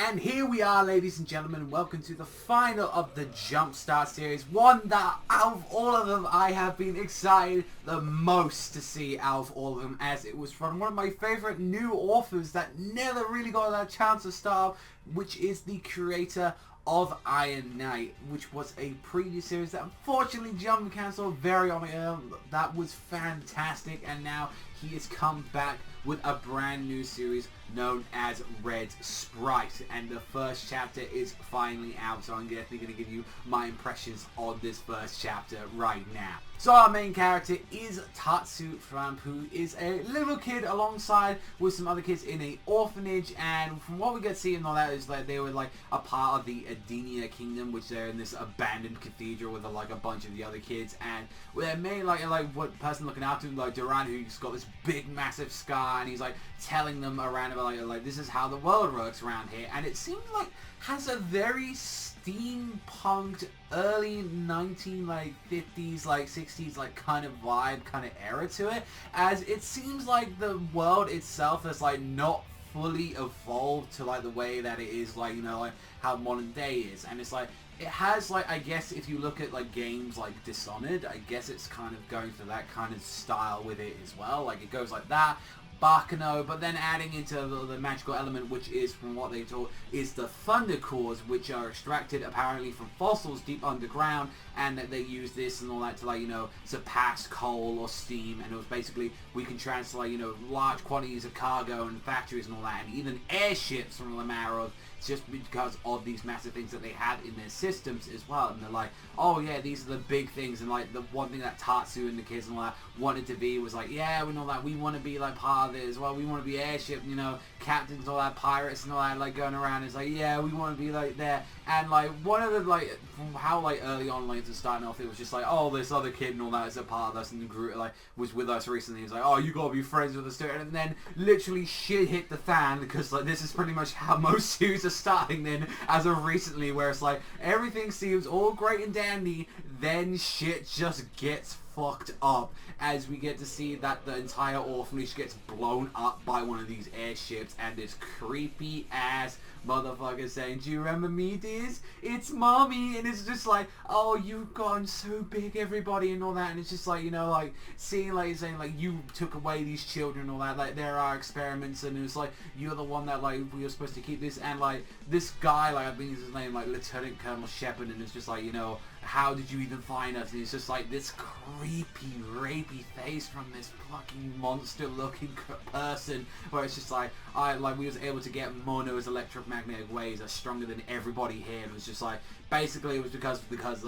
And here we are, ladies and gentlemen. Welcome to the final of the Jumpstart series. One that, out of all of them, I have been excited the most to see out of all of them, as it was from one of my favourite new authors that never really got that chance to start, which is the creator of Iron Knight, which was a previous series that unfortunately Jump cancelled very on that was fantastic, and now he has come back with a brand new series known as Red Sprite, and the first chapter is finally out, so I'm definitely going to give you my impressions on this first chapter right now. So our main character is Tatsu Tramp, who is a little kid alongside with some other kids in an orphanage, and from what we get to see and all that is that they were like a part of the Adenia Kingdom, which they're in this abandoned cathedral with like a bunch of the other kids, and their main like what person looking after him, like Duran, who's got this big massive scar, and he's like telling them around about like this is how the world works around here, and it seems like has a very steampunked early 1950s 60s kind of vibe, kind of era to it, as it seems like the world itself is like not fully evolved to like the way that it is like how modern day is, and it's like it has like, I guess if you look at like games like Dishonored, I guess it's kind of going for that kind of style with it as well, like it goes like that. Bakano, but then adding into the magical element, which is, from what they taught, is the thunder cores, which are extracted apparently from fossils deep underground, and that they use this and all that to surpass coal or steam, and it was basically, we can translate large quantities of cargo and factories and all that, and even airships from Lamaro, just because of these massive things that they had in their systems as well. And they're like, oh yeah, these are the big things, and like the one thing that Tatsu and the kids and all that wanted to be was like, yeah, we know that we want to be like part of it as well, we want to be airship, captains and all that, pirates and all that, like going around, it's like, yeah, we want to be like there. And like one of the from how early on to starting off, it was just like, oh, this other kid and all that is a part of us, and the group was with us recently. He's like, oh, you gotta be friends with us too. And then literally shit hit the fan, because this is pretty much how most series are starting then as of recently, where it's like everything seems all great and dandy, then shit just gets fucked up, as we get to see that the entire orphanage gets blown up by one of these airships, and this creepy ass motherfucker saying, do you remember me, dears? It's mommy. And it's just like, oh, you've gone so big, everybody, and all that. And it's just like, seeing saying you took away these children and all that, like there are experiments, and it's like you're the one that we were supposed to keep this, and this guy, I think his name Lieutenant Colonel Shepard, and it's just like, how did you even find us? And it's just like this creepy, rapey face from this fucking monster-looking person, where it's just like, we was able to get Mono's electromagnetic waves are stronger than everybody here, and it was just like, basically it was because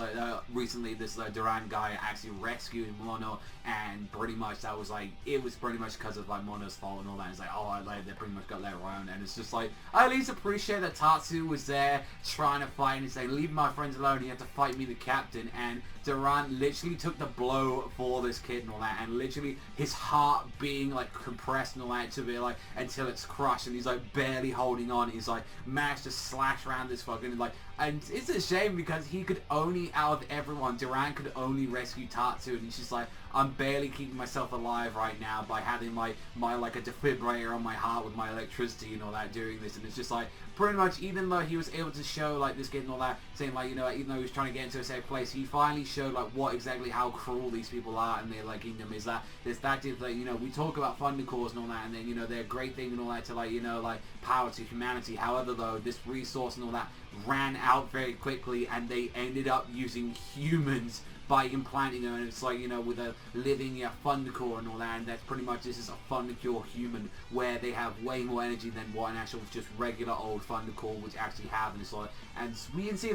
recently this Duran guy actually rescued Mono, and pretty much that was it was pretty much because of Mono's fault and all that. It's like, oh, they pretty much got let around, and it's just like, I at least appreciate that Tatsu was there trying to fight and saying, leave my friends alone, you have to fight me, the captain. And Duran literally took the blow for this kid and all that, and literally his heart being compressed and all that to be until it's crushed, and he's barely holding on. He's managed to slash around this fucking and it's a shame, because he could only, out of everyone, Duran could only rescue Tatsu, and he's just like, I'm barely keeping myself alive right now by having my a defibrillator on my heart with my electricity and all that during this. And it's just pretty much, even though he was able to show this kid and all that, saying even though he was trying to get into a safe place, he finally showed what exactly how cruel these people are in their kingdom. Is that there's that thing we talk about thunder cores and all that, and then they're a great thing and all that to power to humanity. However, though, this resource and all that ran out very quickly, and they ended up using humans by implanting them, and it's with a living thunder core and all that, and that's pretty much, this is a thunder core human, where they have way more energy than what an actual just regular old thunder core would actually have. And it's and we can see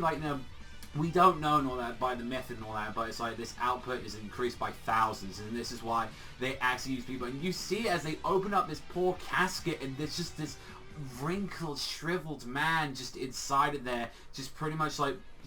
we don't know and all that by the method and all that, but it's this output is increased by thousands, and this is why they actually use people. And you see as they open up this poor casket, and there's just this wrinkled, shriveled man just inside of there, just pretty much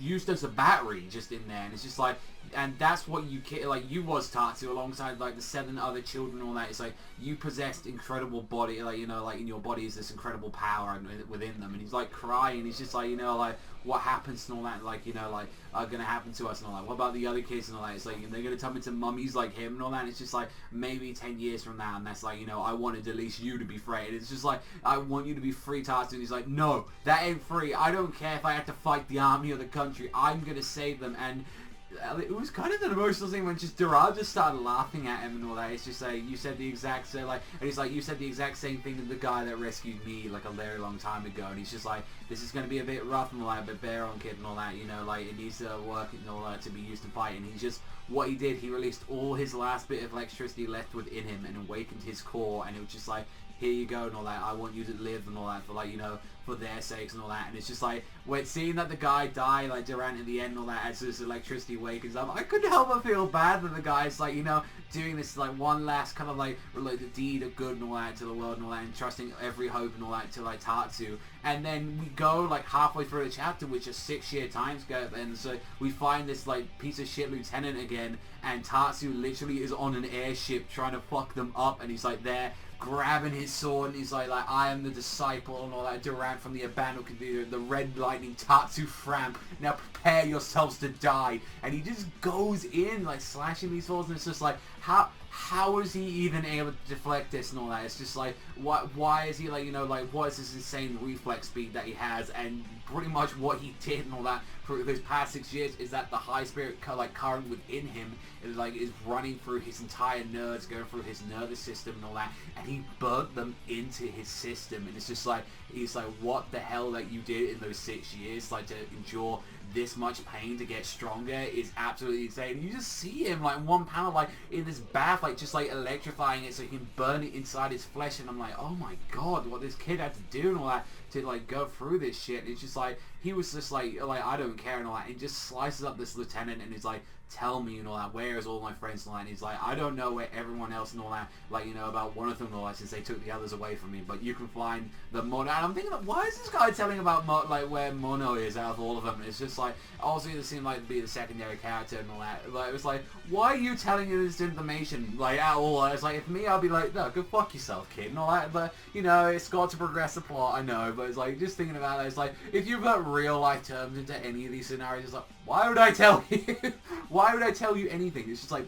used as a battery just in there, and it's just like, and that's what you like. You was Tatsu alongside like the 7 other children and all that. It's like you possessed incredible body, like, you know, like in your body is this incredible power within them. And he's like crying. He's just like, you know, like what happens and all that, like, you know, like are gonna happen to us and all that. What about the other kids and all that? It's like they're gonna turn into mummies like him and all that. And it's just like maybe 10 years from now, and that's like, you know, I wanted at least you to be free. And it's just like, I want you to be free, Tatsu. And he's like, no, that ain't free. I don't care if I have to fight the army or the country. I'm gonna save them. And it was kind of an emotional thing when just Durag just started laughing at him and all that. It's just like, you said the exact same, like, and he's like, you said the exact same thing to the guy that rescued me like a very long time ago. And he's just like, this is going to be a bit rough and all that, but bear on, kid, and all that, you know, like, it needs to work and all that to be used in fight. And he's just, what he did, he released all his last bit of electricity left within him and awakened his core. And it was just like, here you go and all that, I want you to live and all that for, like, you know, for their sakes and all that. And it's just like, when seeing that the guy died, like Durant in the end and all that, as this electricity wakens up, I couldn't help but feel bad that the guy's like, you know, doing this like one last kind of like related deed of good and all that to the world and all that, and trusting every hope and all that to like Tatsu. And then we go like halfway through the chapter, which is 6-year timescale, and so we find this like piece of shit lieutenant again, and Tatsu literally is on an airship trying to fuck them up, and he's like there grabbing his sword, and he's like I am the disciple and all that, Durant from the abandoned computer, the red lightning Tatsu Fram, now prepare yourselves to die. And he just goes in like slashing these swords, and it's just like, how is he even able to deflect this and all that? It's just like, why is he like, you know, like what is this insane reflex speed that he has? And pretty much what he did and all that for those past 6 years is that the high spirit like current within him is running through his entire nerves, going through his nervous system and all that, and he burnt them into his system. And it's just like, he's like, what the hell that you did in those 6 years, like to endure this much pain to get stronger is absolutely insane. And you just see him like one panel like in this bath, like just like electrifying it so he can burn it inside his flesh. And I'm like, oh my god, what this kid had to do and all that to like go through this shit. And it's just like, he was just like I don't care and all that, and he just slices up this lieutenant and he's like, tell me and all that, where is all my friends and all that? And he's like, I don't know where everyone else and all that, like, you know, about one of them and all that, since they took the others away from me, but you can find the Mono. And I'm thinking, why is this guy telling about like where Mono is out of all of them? And it's just like, obviously they seem like to be the secondary character and all that. Like, it was like, why are you telling me this information like at all? It's like, if me, I'll be like, no, go fuck yourself, kid, and all that. But you know, it's got to progress the plot, I know, but it's like, just thinking about it, it's like, if you put real life terms into any of these scenarios, it's like, why would I tell you? Why would I tell you anything? It's just like,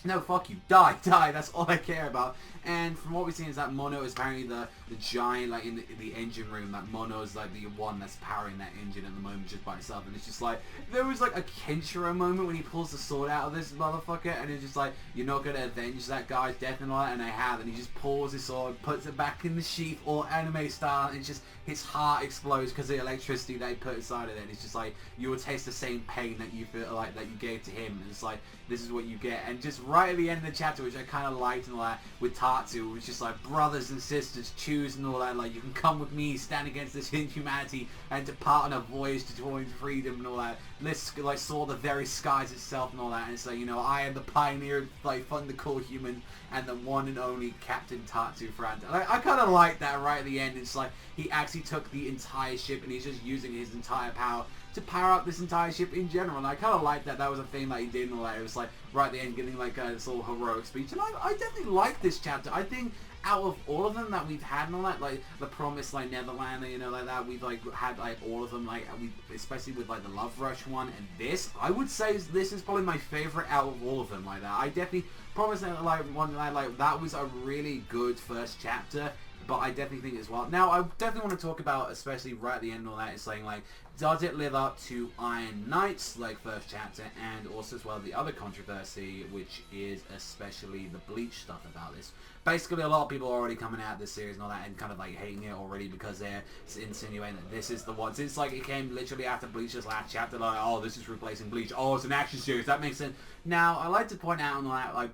no, fuck you, die, that's all I care about. And from what we've seen is that Mono is apparently the giant, like, in the engine room. That Mono is, like, the one that's powering that engine at the moment just by itself. And it's just, like, there was, like, a Kenshiro moment when he pulls the sword out of this motherfucker. And it's just, like, you're not going to avenge that guy's death and all that. And they have. And he just pulls his sword, puts it back in the sheath, all anime style. And it's just, his heart explodes because of the electricity they put inside of it. And it's just, like, you will taste the same pain that you feel, like, that you gave to him. And it's, like, this is what you get. And just right at the end of the chapter, which I kind of liked and all that, with Tatsu, which is like, brothers and sisters, choose and all that, like, you can come with me, stand against this inhumanity, and depart on a voyage to join freedom and all that. Let's, like, soar the very skies itself and all that. And it's like, you know, I am the pioneer, like, fun the cool human, and the one and only Captain Tatsu Franta. Like, I kind of like that right at the end. It's like, he actually took the entire ship, and he's just using his entire power to power up this entire ship in general. And I kind of like that. That was a thing that he did and all that. It was like, right at the end, getting like this little heroic speech. And I definitely like this chapter. I think out of all of them that we've had and all that, like the Promised, like Netherlander, you know, like that, we've like had like all of them, like we, especially with like the Love Rush one, and this, I would say this is probably my favorite out of all of them, like that. I definitely, Promised, like one, like that was a really good first chapter. But I definitely think as well. Now, I definitely want to talk about, especially right at the end and all that, is saying, like, does it live up to Iron Knight's, like, first chapter, and also as well the other controversy, which is especially the Bleach stuff about this. Basically, a lot of people are already coming out of this series and all that, and kind of, like, hating it already because they're insinuating that this is the one. Since, like, it came literally after Bleach's last chapter, like, oh, this is replacing Bleach. Oh, it's an action series. That makes sense. Now, I like to point out and all that, like,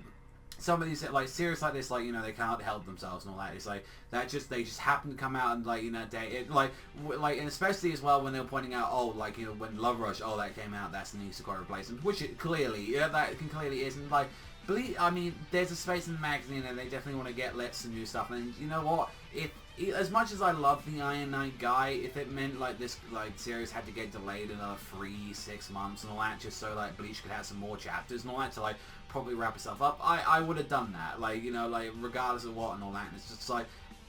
some of these, like, series like this, like, you know, they can't help themselves and all that. It's like, that just, they just happen to come out and, like, you know, and especially as well when they were pointing out, oh, like, you know, when Love Rush, oh, that came out, that's an Isekai replacement, which it clearly, yeah, that clearly is, and, like, I mean, there's a space in the magazine and they definitely want to let some new stuff, and you know what, if as much as I love the Iron Knight guy, if it meant like this like series had to get delayed another 3-6 months and all that, just so like Bleach could have some more chapters and all that to like probably wrap itself up, I would have done that. Like, you know, like regardless of what and all that. And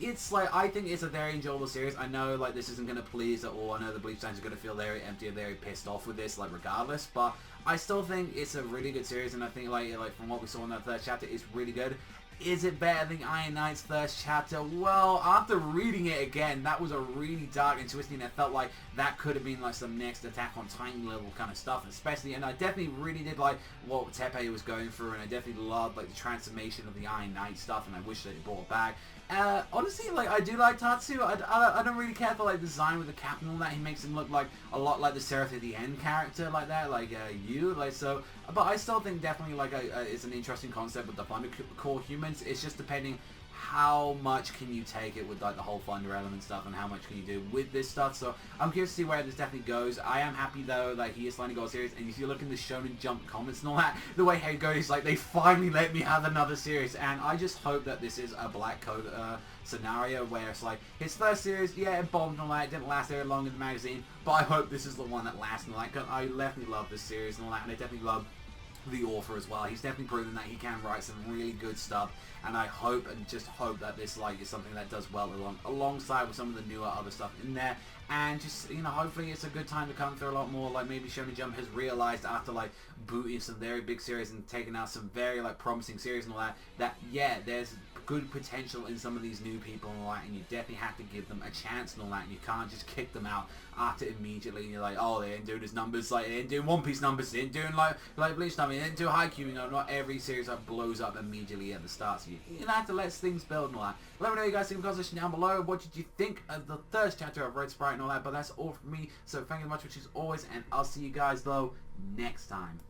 it's like I think it's a very enjoyable series. I know like this isn't gonna please at all. I know the Bleach fans are gonna feel very empty and very pissed off with this, like regardless. But I still think it's a really good series, and I think like from what we saw in that third chapter, it's really good. Is it better than Iron Knight's first chapter? Well, after reading it again, that was a really dark and twisty, and it felt like that could have been like some next Attack on Titan level kind of stuff, especially, and I definitely really did like what Teppei was going through, and I definitely loved like the transformation of the Iron Knight stuff, and I wish that it brought it back. Honestly, like, I do like Tatsu. I don't really care for, like, the design with the cap and all that. He makes him look, like, a lot like the Seraph at the End character, like that, like, so, but I still think definitely, like, it's an interesting concept with the Thunder Core humans. It's just depending how much can you take it with, like, the whole Thunder element stuff, and how much can you do with this stuff. So I'm curious to see where this definitely goes. I am happy, though, that he is finally got a series, and if you look in the Shonen Jump comments and all that, the way he goes, like, they finally let me have another series, and I just hope that this is a Black Code scenario where it's like, his first series, yeah, it bombed and all that, it didn't last very long in the magazine, but I hope this is the one that lasts and all that, 'cause I definitely love this series and all that, and I definitely love the author as well. He's definitely proven that he can write some really good stuff, and I hope and just hope that this like is something that does well alongside with some of the newer other stuff in there, and just, you know, hopefully it's a good time to come through a lot more. Like maybe Shonen Jump has realized after like booting some very big series and taking out some very like promising series and all that, that yeah, there's good potential in some of these new people and all that, and you definitely have to give them a chance and all that, and you can't just kick them out after immediately, and you're like, oh, they ain't doing his numbers, like they ain't doing One Piece numbers, they ain't doing like Bleach numbers, they ain't doing Haikyu, you know, not every series that blows up immediately at the start, so you have to let things build and all that. Let me know what you guys think in the comment section down below. What did you think of the third chapter of Red Sprite and all that? But that's all from me, so thank you very much, which is always, and I'll see you guys though next time.